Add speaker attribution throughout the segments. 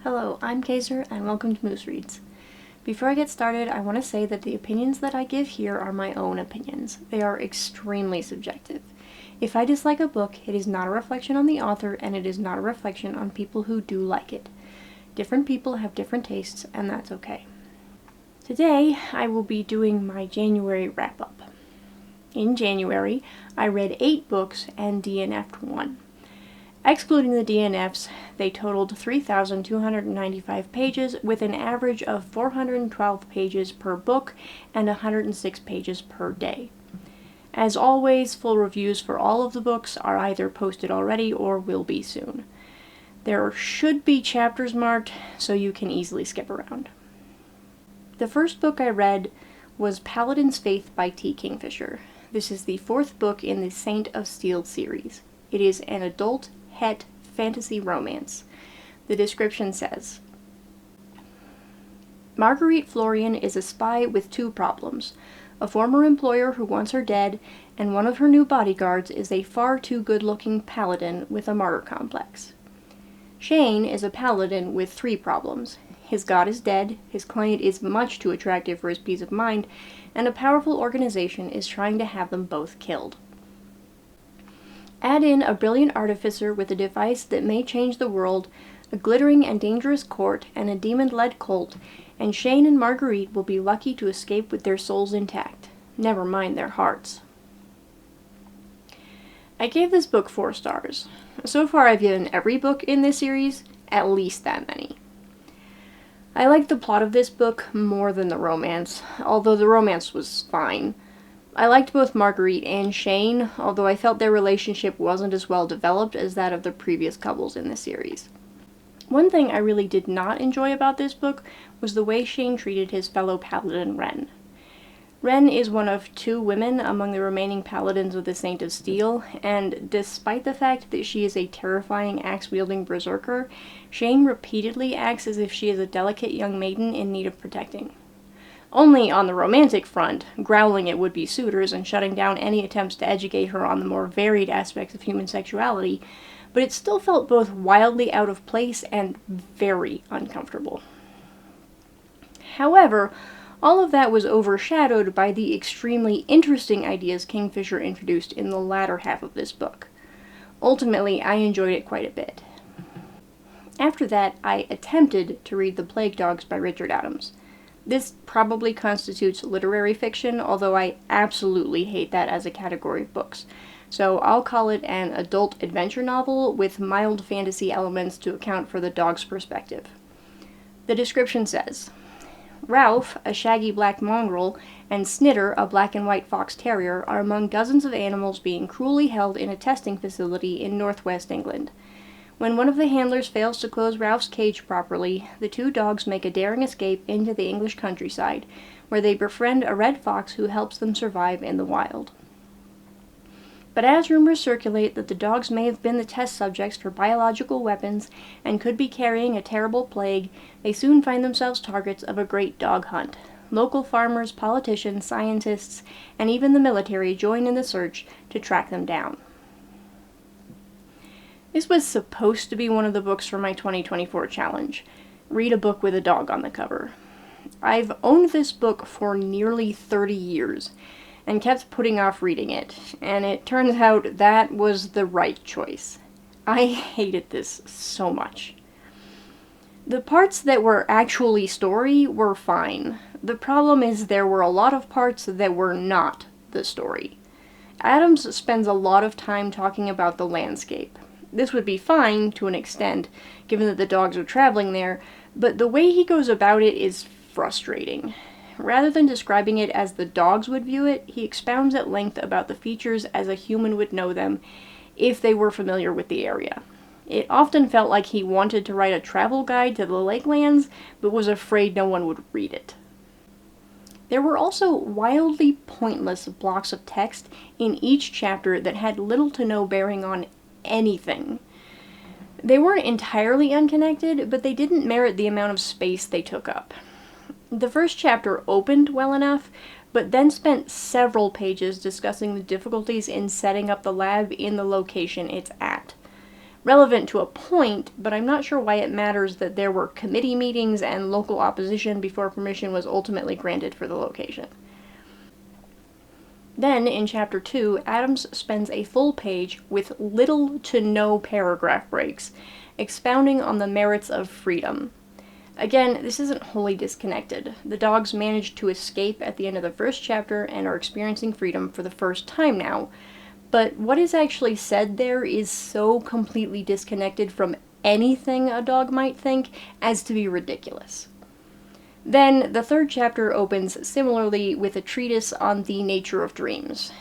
Speaker 1: Hello, I'm Kaiser, and welcome to Moose Reads. Before I get started, I want to say that the opinions that I give here are my own opinions. They are extremely subjective. If I dislike a book, it is not a reflection on the author, and it is not a reflection on people who do like it. Different people have different tastes, and that's okay. Today, I will be doing my January wrap-up. In January, I read 8 books and DNF'd 1. Excluding the DNFs, they totaled 3,295 pages with an average of 412 pages per book and 106 pages per day. As always, full reviews for all of the books are either posted already or will be soon. There should be chapters marked, so you can easily skip around. The first book I read was Paladin's Faith by T. Kingfisher. This is the 4th book in the Saint of Steel series. It is an adult het fantasy romance. The description says, Marguerite Florian is a spy with 2 problems. A former employer who wants her dead, and one of her new bodyguards is a far too good-looking paladin with a martyr complex. Shane is a paladin with 3 problems. His god is dead, his client is much too attractive for his peace of mind, and a powerful organization is trying to have them both killed. Add in a brilliant artificer with a device that may change the world, a glittering and dangerous court, and a demon-led cult, and Shane and Marguerite will be lucky to escape with their souls intact. Never mind their hearts. I gave this book 4 stars. So far I've given every book in this series at least that many. I liked the plot of this book more than the romance, although the romance was fine. I liked both Marguerite and Shane, although I felt their relationship wasn't as well developed as that of the previous couples in the series. One thing I really did not enjoy about this book was the way Shane treated his fellow paladin Ren. Ren is one of 2 women among the remaining paladins of the Saint of Steel, and despite the fact that she is a terrifying axe-wielding berserker, Shane repeatedly acts as if she is a delicate young maiden in need of protecting. Only on the romantic front, growling at would-be suitors and shutting down any attempts to educate her on the more varied aspects of human sexuality, but it still felt both wildly out of place and very uncomfortable. However, all of that was overshadowed by the extremely interesting ideas Kingfisher introduced in the latter half of this book. Ultimately, I enjoyed it quite a bit. After that, I attempted to read The Plague Dogs by Richard Adams. This probably constitutes literary fiction, although I absolutely hate that as a category of books. So I'll call it an adult adventure novel with mild fantasy elements to account for the dog's perspective. The description says, Ralph, a shaggy black mongrel, and Snitter, a black and white fox terrier, are among dozens of animals being cruelly held in a testing facility in northwest England. When one of the handlers fails to close Ralph's cage properly, the 2 dogs make a daring escape into the English countryside, where they befriend a red fox who helps them survive in the wild. But as rumors circulate that the dogs may have been the test subjects for biological weapons and could be carrying a terrible plague, they soon find themselves targets of a great dog hunt. Local farmers, politicians, scientists, and even the military join in the search to track them down. This was supposed to be one of the books for my 2024 challenge. Read a book with a dog on the cover. I've owned this book for nearly 30 years and kept putting off reading it, and it turns out that was the right choice. I hated this so much. The parts that were actually story were fine. The problem is there were a lot of parts that were not the story. Adams spends a lot of time talking about the landscape. This would be fine, to an extent, given that the dogs are traveling there, but the way he goes about it is frustrating. Rather than describing it as the dogs would view it, he expounds at length about the features as a human would know them if they were familiar with the area. It often felt like he wanted to write a travel guide to the Lakelands, but was afraid no one would read it. There were also wildly pointless blocks of text in each chapter that had little to no bearing on anything. They weren't entirely unconnected, but they didn't merit the amount of space they took up. The first chapter opened well enough, but then spent several pages discussing the difficulties in setting up the lab in the location it's at. Relevant to a point, but I'm not sure why it matters that there were committee meetings and local opposition before permission was ultimately granted for the location. Then, in Chapter 2, Adams spends a full page with little to no paragraph breaks, expounding on the merits of freedom. Again, this isn't wholly disconnected. The dogs manage to escape at the end of the first chapter and are experiencing freedom for the first time now, but what is actually said there is so completely disconnected from anything a dog might think as to be ridiculous. Then, the third chapter opens similarly with a treatise on the nature of dreams.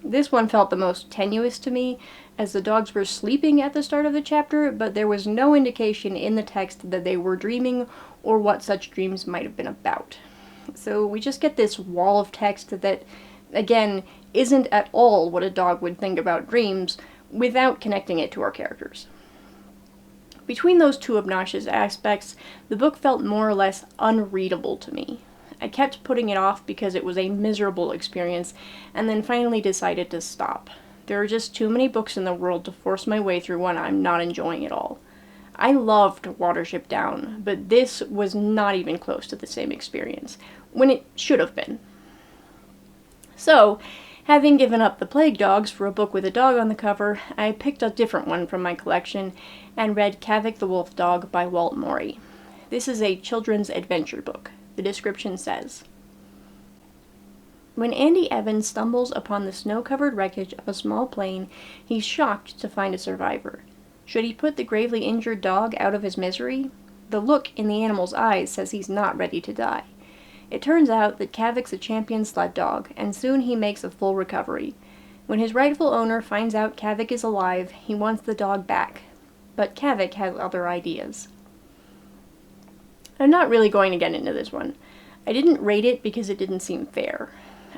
Speaker 1: This one felt the most tenuous to me, as the dogs were sleeping at the start of the chapter, but there was no indication in the text that they were dreaming or what such dreams might have been about. So we just get this wall of text that, again, isn't at all what a dog would think about dreams without connecting it to our characters. Between those two obnoxious aspects, the book felt more or less unreadable to me. I kept putting it off because it was a miserable experience, and then finally decided to stop. There are just too many books in the world to force my way through one I'm not enjoying at all. I loved Watership Down, but this was not even close to the same experience, when it should have been. So, having given up The Plague Dogs for a book with a dog on the cover, I picked a different one from my collection and read Kavik the Wolf Dog by Walt Morey. This is a children's adventure book. The description says, when Andy Evans stumbles upon the snow-covered wreckage of a small plane, he's shocked to find a survivor. Should he put the gravely injured dog out of his misery? The look in the animal's eyes says he's not ready to die. It turns out that Kavik's a champion sled dog, and soon he makes a full recovery. When his rightful owner finds out Kavik is alive, he wants the dog back. But Kavik has other ideas. I'm not really going to get into this one. I didn't rate it because it didn't seem fair.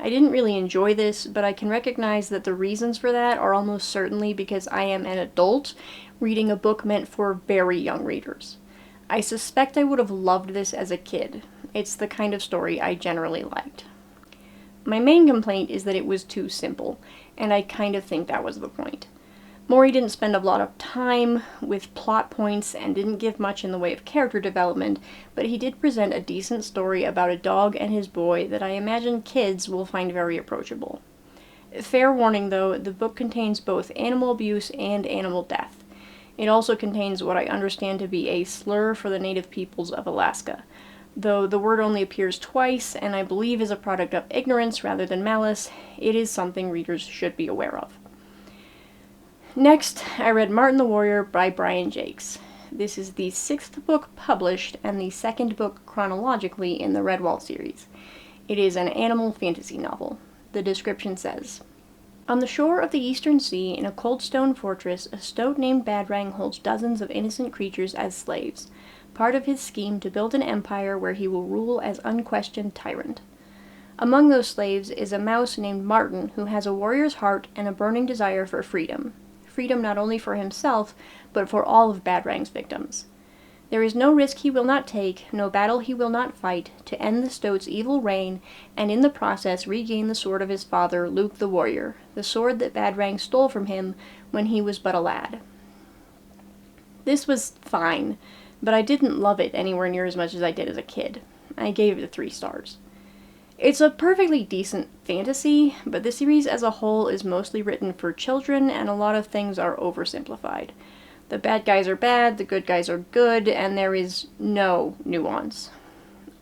Speaker 1: I didn't really enjoy this, but I can recognize that the reasons for that are almost certainly because I am an adult reading a book meant for very young readers. I suspect I would have loved this as a kid. It's the kind of story I generally liked. My main complaint is that it was too simple, and I kind of think that was the point. Morey didn't spend a lot of time with plot points and didn't give much in the way of character development, but he did present a decent story about a dog and his boy that I imagine kids will find very approachable. Fair warning though, the book contains both animal abuse and animal death. It also contains what I understand to be a slur for the native peoples of Alaska, though the word only appears twice and I believe is a product of ignorance rather than malice. It is something readers should be aware of. Next, I read Martin the Warrior by Brian Jakes. This is the 6th book published and the 2nd book chronologically in the Redwall series. It is an animal fantasy novel. The description says, on the shore of the Eastern Sea, in a cold stone fortress, a stoat named Badrang holds dozens of innocent creatures as slaves, part of his scheme to build an empire where he will rule as unquestioned tyrant. Among those slaves is a mouse named Martin who has a warrior's heart and a burning desire for freedom. Freedom not only for himself, but for all of Badrang's victims. There is no risk he will not take, no battle he will not fight, to end the stoat's evil reign, and in the process regain the sword of his father, Luke the warrior, the sword that Badrang stole from him when he was but a lad. This was fine, but I didn't love it anywhere near as much as I did as a kid. I gave it 3 stars. It's a perfectly decent fantasy, but the series as a whole is mostly written for children, and a lot of things are oversimplified. The bad guys are bad, the good guys are good, and there is no nuance.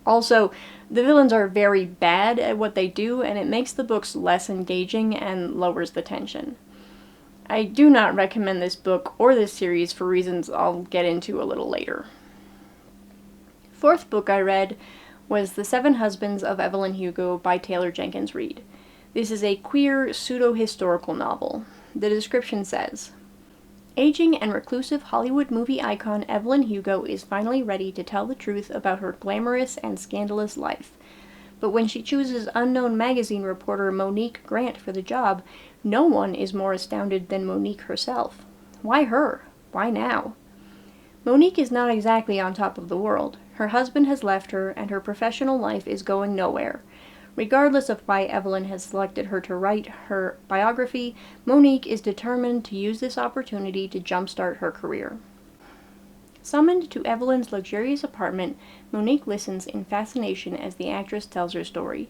Speaker 1: Also, the villains are very bad at what they do, and it makes the books less engaging and lowers the tension. I do not recommend this book or this series for reasons I'll get into a little later. 4th book I read was The 7 Husbands of Evelyn Hugo by Taylor Jenkins Reid. This is a queer, pseudo-historical novel. The description says, aging and reclusive Hollywood movie icon Evelyn Hugo is finally ready to tell the truth about her glamorous and scandalous life. But when she chooses unknown magazine reporter Monique Grant for the job, no one is more astounded than Monique herself. Why her? Why now? Monique is not exactly on top of the world. Her husband has left her, and her professional life is going nowhere. Regardless of why Evelyn has selected her to write her biography, Monique is determined to use this opportunity to jumpstart her career. Summoned to Evelyn's luxurious apartment, Monique listens in fascination as the actress tells her story.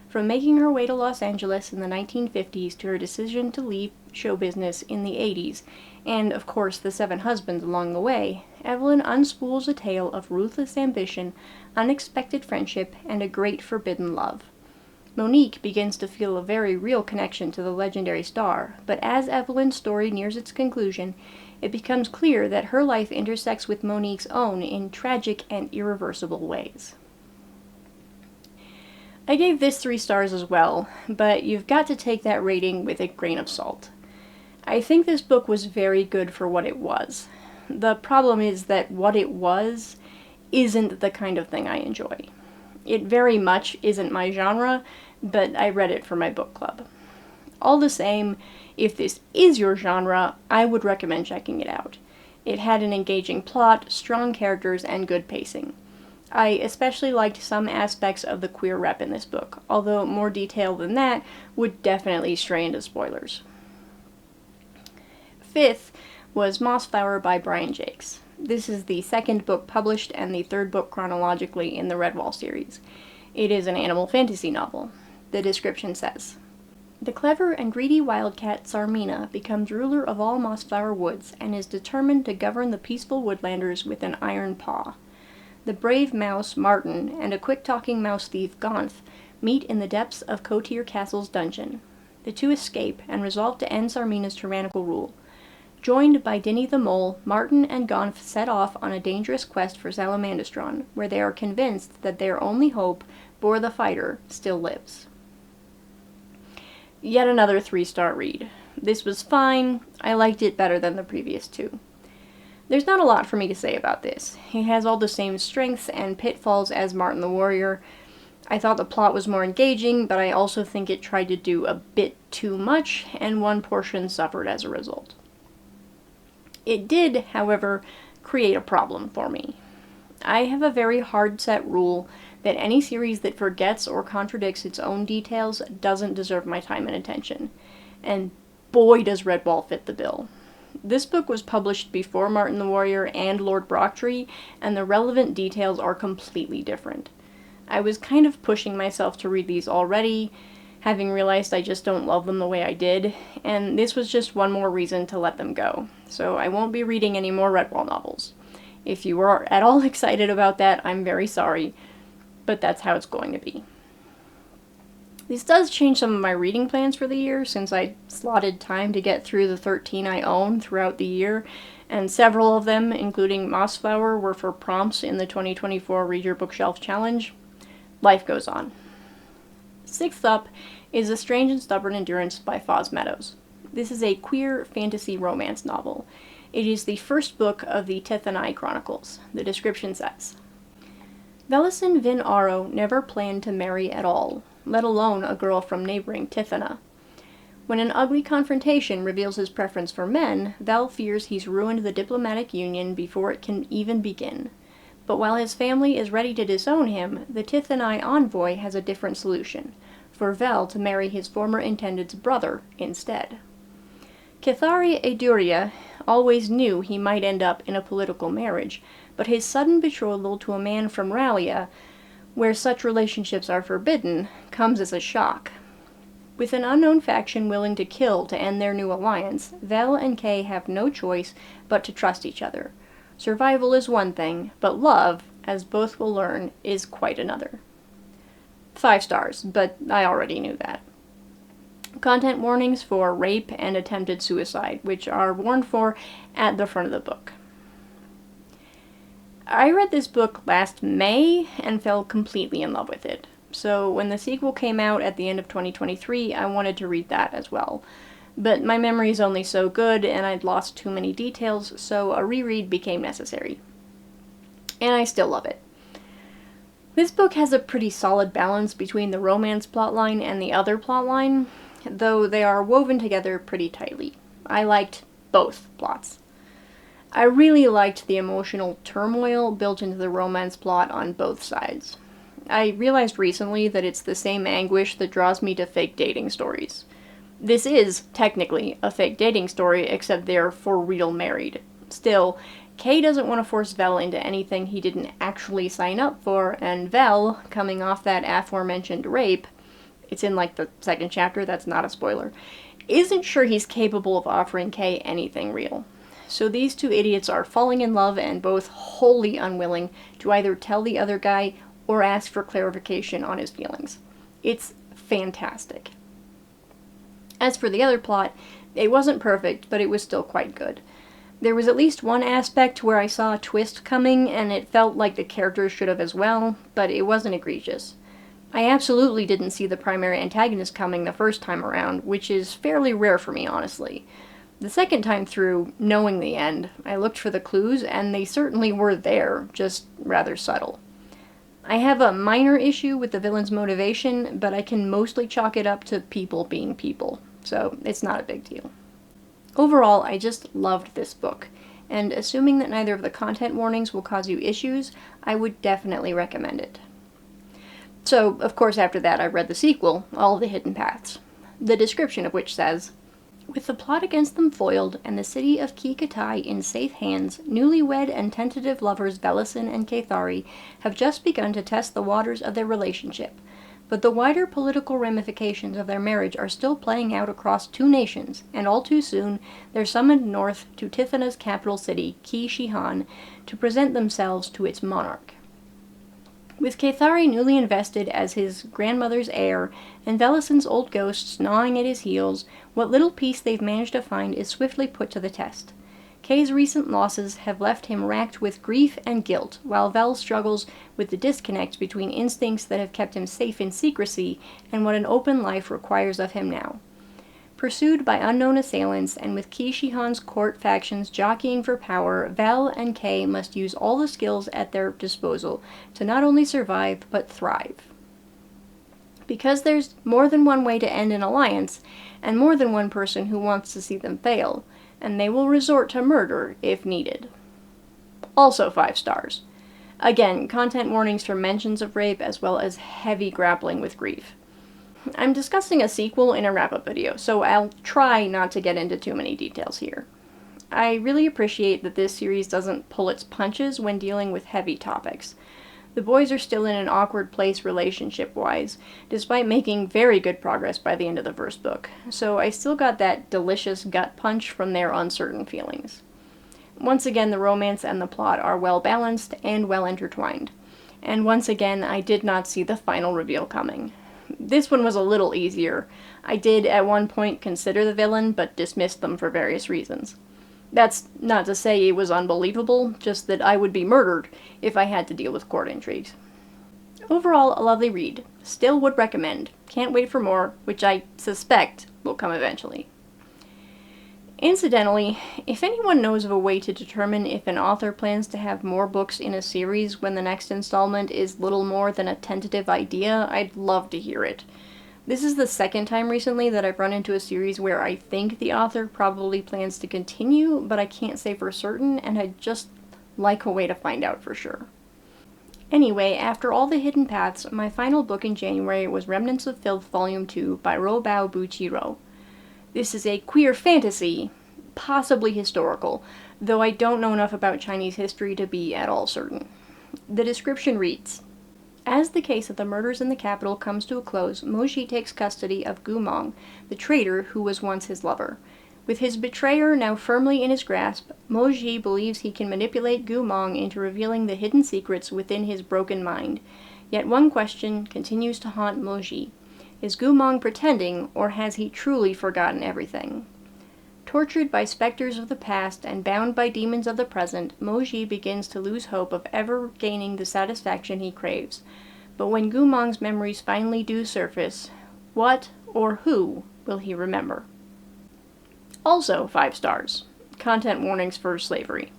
Speaker 1: From making her way to Los Angeles in the 1950s to her decision to leave show business in the 80s, and of course the 7 husbands along the way, Evelyn unspools a tale of ruthless ambition, unexpected friendship, and a great forbidden love. Monique begins to feel a very real connection to the legendary star, but as Evelyn's story nears its conclusion, it becomes clear that her life intersects with Monique's own in tragic and irreversible ways. I gave this 3 stars as well, but you've got to take that rating with a grain of salt. I think this book was very good for what it was. The problem is that what it was isn't the kind of thing I enjoy. It very much isn't my genre, but I read it for my book club. All the same, if this is your genre, I would recommend checking it out. It had an engaging plot, strong characters, and good pacing. I especially liked some aspects of the queer rep in this book, although more detail than that would definitely stray into spoilers. 5th was Mossflower by Brian Jacques. This is the 2nd book published and the 3rd book chronologically in the Redwall series. It is an animal fantasy novel. The description says, "The clever and greedy wildcat Sarmina becomes ruler of all Mossflower Woods and is determined to govern the peaceful woodlanders with an iron paw. The brave mouse, Martin, and a quick-talking mouse thief, Gonf, meet in the depths of Cotier Castle's dungeon. The 2 escape and resolve to end Sarmina's tyrannical rule. Joined by Dinny the Mole, Martin and Gonf set off on a dangerous quest for Salamandastron, where they are convinced that their only hope, Bor the Fighter, still lives." Yet another 3-star read. This was fine. I liked it better than the previous 2. There's not a lot for me to say about this. It has all the same strengths and pitfalls as Martin the Warrior. I thought the plot was more engaging, but I also think it tried to do a bit too much, and one portion suffered as a result. It did, however, create a problem for me. I have a very hard-set rule that any series that forgets or contradicts its own details doesn't deserve my time and attention. And boy does Redwall fit the bill. This book was published before Martin the Warrior and Lord Brocktree, and the relevant details are completely different. I was kind of pushing myself to read these already, having realized I just don't love them the way I did, and this was just one more reason to let them go. So I won't be reading any more Redwall novels. If you are at all excited about that, I'm very sorry, but that's how it's going to be. This does change some of my reading plans for the year, since I slotted time to get through the 13 I own throughout the year, and several of them, including Mossflower, were for prompts in the 2024 Read Your Bookshelf Challenge. Life goes on. 6th up is A Strange and Stubborn Endurance by Foz Meadows. This is a queer fantasy romance novel. It is the 1st book of the Tithanai Chronicles. The description says, "Velison Vin Aro never planned to marry at all, let alone a girl from neighboring Tithana. When an ugly confrontation reveals his preference for men, Vel fears he's ruined the diplomatic union before it can even begin. But while his family is ready to disown him, the Tithanai envoy has a different solution, for Vel to marry his former intended's brother instead. Kithari Eduria always knew he might end up in a political marriage, but his sudden betrothal to a man from Rallia, where such relationships are forbidden, comes as a shock. With an unknown faction willing to kill to end their new alliance, Vel and Kay have no choice but to trust each other. Survival is one thing, but love, as both will learn, is quite another." 5 stars, but I already knew that. Content warnings for rape and attempted suicide, which are warned for at the front of the book. I read this book last May and fell completely in love with it. So when the sequel came out at the end of 2023, I wanted to read that as well. But my memory is only so good, and I'd lost too many details, so a reread became necessary. And I still love it. This book has a pretty solid balance between the romance plotline and the other plotline, though they are woven together pretty tightly. I liked both plots. I really liked the emotional turmoil built into the romance plot on both sides. I realized recently that it's the same anguish that draws me to fake dating stories. This is, technically, a fake dating story, except they're for real married. Still, Kay doesn't want to force Vel into anything he didn't actually sign up for, and Vel, coming off that aforementioned rape, it's in like the second chapter, that's not a spoiler, isn't sure he's capable of offering Kay anything real. So these two idiots are falling in love and both wholly unwilling to either tell the other guy or ask for clarification on his feelings. It's fantastic. As for the other plot, it wasn't perfect, but it was still quite good. There was at least one aspect where I saw a twist coming, and it felt like the characters should have as well, but it wasn't egregious. I absolutely didn't see the primary antagonist coming the first time around, which is fairly rare for me, honestly. The second time through, knowing the end, I looked for the clues, and they certainly were there, just rather subtle. I have a minor issue with the villain's motivation, but I can mostly chalk it up to people being people, so it's not a big deal. Overall, I just loved this book, and assuming that neither of the content warnings will cause you issues, I would definitely recommend it. So, of course, after that I read the sequel, All the Hidden Paths, the description of which says, "With the plot against them foiled, and the city of Ki-Katai in safe hands, newlywed and tentative lovers Velison and Cathari have just begun to test the waters of their relationship. But the wider political ramifications of their marriage are still playing out across two nations, and all too soon they're summoned north to Tithana's capital city, Ki-Shihan, to present themselves to its monarch. With Cathari newly invested as his grandmother's heir, and Velison's old ghosts gnawing at his heels, what little peace they've managed to find is swiftly put to the test. Kay's recent losses have left him racked with grief and guilt, while Vel struggles with the disconnect between instincts that have kept him safe in secrecy and what an open life requires of him now. Pursued by unknown assailants, and with Ki-Shihan's court factions jockeying for power, Vel and Kay must use all the skills at their disposal to not only survive, but thrive. Because there's more than one way to end an alliance, and more than one person who wants to see them fail, and they will resort to murder if needed." Also 5 stars. Again, content warnings for mentions of rape as well as heavy grappling with grief. I'm discussing a sequel in a wrap-up video, so I'll try not to get into too many details here. I really appreciate that this series doesn't pull its punches when dealing with heavy topics. The boys are still in an awkward place relationship-wise, despite making very good progress by the end of the first book, so I still got that delicious gut punch from their uncertain feelings. Once again, the romance and the plot are well-balanced and well-intertwined, and once again, I did not see the final reveal coming. This one was a little easier. I did at one point consider the villain, but dismissed them for various reasons. That's not to say it was unbelievable, just that I would be murdered if I had to deal with court intrigues. Overall, a lovely read. Still would recommend. Can't wait for more, which I suspect will come eventually. Incidentally, if anyone knows of a way to determine if an author plans to have more books in a series when the next installment is little more than a tentative idea, I'd love to hear it. This is the second time recently that I've run into a series where I think the author probably plans to continue, but I can't say for certain, and I'd just like a way to find out for sure. Anyway, after All the Hidden Paths, my final book in January was Remnants of Filth Volume 2 by Robao Buchiro. This is a queer fantasy, possibly historical, though I don't know enough about Chinese history to be at all certain. The description reads, "As the case of the murders in the capital comes to a close, Moji takes custody of Gu Mong, the traitor who was once his lover. With his betrayer now firmly in his grasp, Moji believes he can manipulate Gu Mong into revealing the hidden secrets within his broken mind. Yet one question continues to haunt Moji. Is Gu Mong pretending, or has he truly forgotten everything? Tortured by specters of the past and bound by demons of the present, Moji begins to lose hope of ever gaining the satisfaction he craves. But when Gu Mong's memories finally do surface, what or who will he remember?" Also 5 stars. Content warnings for slavery.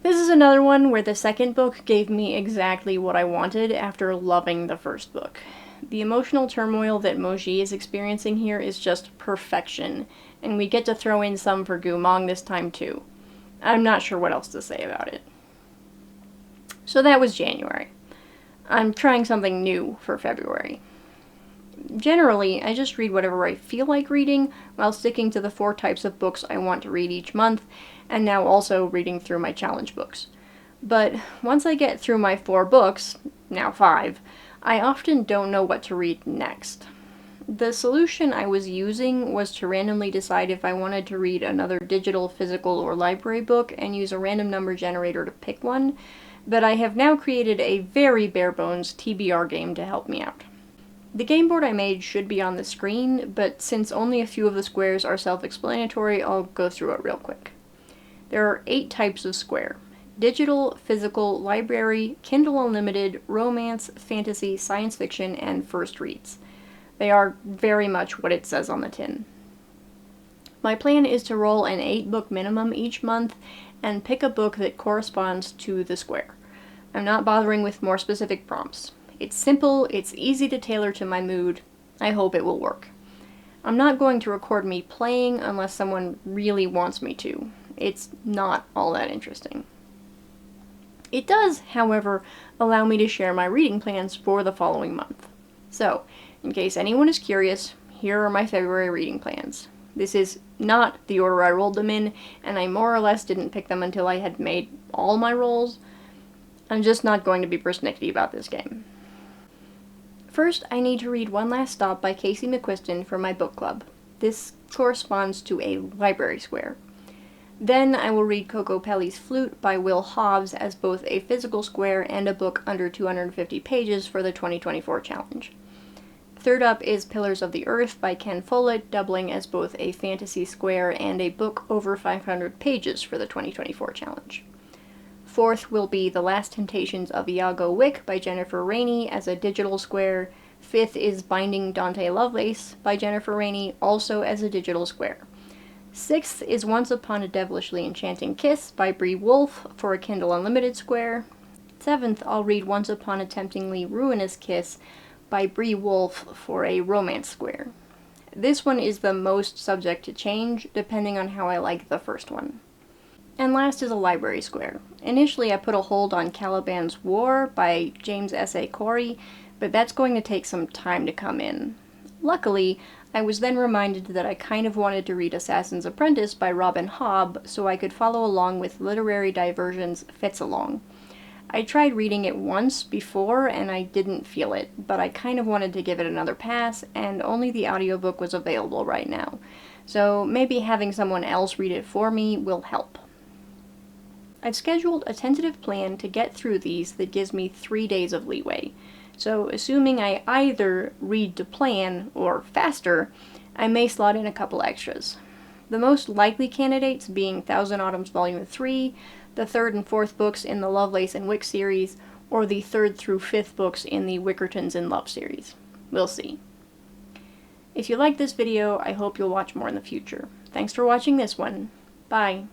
Speaker 1: This is another one where the second book gave me exactly what I wanted after loving the first book. The emotional turmoil that Moji is experiencing here is just perfection, and we get to throw in some for Gu Mong this time too. I'm not sure what else to say about it. So that was January. I'm trying something new for February. Generally, I just read whatever I feel like reading while sticking to the 4 types of books I want to read each month, and now also reading through my challenge books. But once I get through my 4 books, now 5, I often don't know what to read next. The solution I was using was to randomly decide if I wanted to read another digital, physical, or library book and use a random number generator to pick one, but I have now created a very bare-bones TBR game to help me out. The game board I made should be on the screen, but since only a few of the squares are self-explanatory, I'll go through it real quick. There are 8 types of square: digital, physical, library, Kindle Unlimited, romance, fantasy, science fiction, and first reads. They are very much what it says on the tin. My plan is to roll an 8-book minimum each month and pick a book that corresponds to the square. I'm not bothering with more specific prompts. It's simple, it's easy to tailor to my mood. I hope it will work. I'm not going to record me playing unless someone really wants me to. It's not all that interesting. It does, however, allow me to share my reading plans for the following month. So, in case anyone is curious, here are my February reading plans. This is not the order I rolled them in, and I more or less didn't pick them until I had made all my rolls. I'm just not going to be persnickety about this game. First, I need to read One Last Stop by Casey McQuiston for my book club. This corresponds to a library square. Then I will read Coco Pelly's Flute by Will Hobbs as both a physical square and a book under 250 pages for the 2024 challenge. Third up is Pillars of the Earth by Ken Follett, doubling as both a fantasy square and a book over 500 pages for the 2024 challenge. Fourth will be The Last Temptations of Iago Wick by Jennifer Rainey as a digital square. Fifth is Binding Dante Lovelace by Jennifer Rainey, also as a digital square. Sixth is Once Upon a Devilishly Enchanting Kiss by Bree Wolfe for a Kindle Unlimited square. Seventh, I'll read Once Upon a Temptingly Ruinous Kiss by Bree Wolfe for a romance square. This one is the most subject to change, depending on how I like the first one. And last is a library square. Initially I put a hold on Caliban's War by James S.A. Corey, but that's going to take some time to come in. Luckily, I was then reminded that I kind of wanted to read Assassin's Apprentice by Robin Hobb, so I could follow along with Literary Diversion's Fits Along. I tried reading it once before and I didn't feel it, but I kind of wanted to give it another pass, and only the audiobook was available right now. So maybe having someone else read it for me will help. I've scheduled a tentative plan to get through these that gives me 3 days of leeway. So assuming I either read to plan or faster, I may slot in a couple extras. The most likely candidates being Thousand Autumns Volume 3, the 3rd and 4th books in the Lovelace and Wick series, or the 3rd through 5th books in the Wickertons in Love series. We'll see. If you liked this video, I hope you'll watch more in the future. Thanks for watching this one. Bye.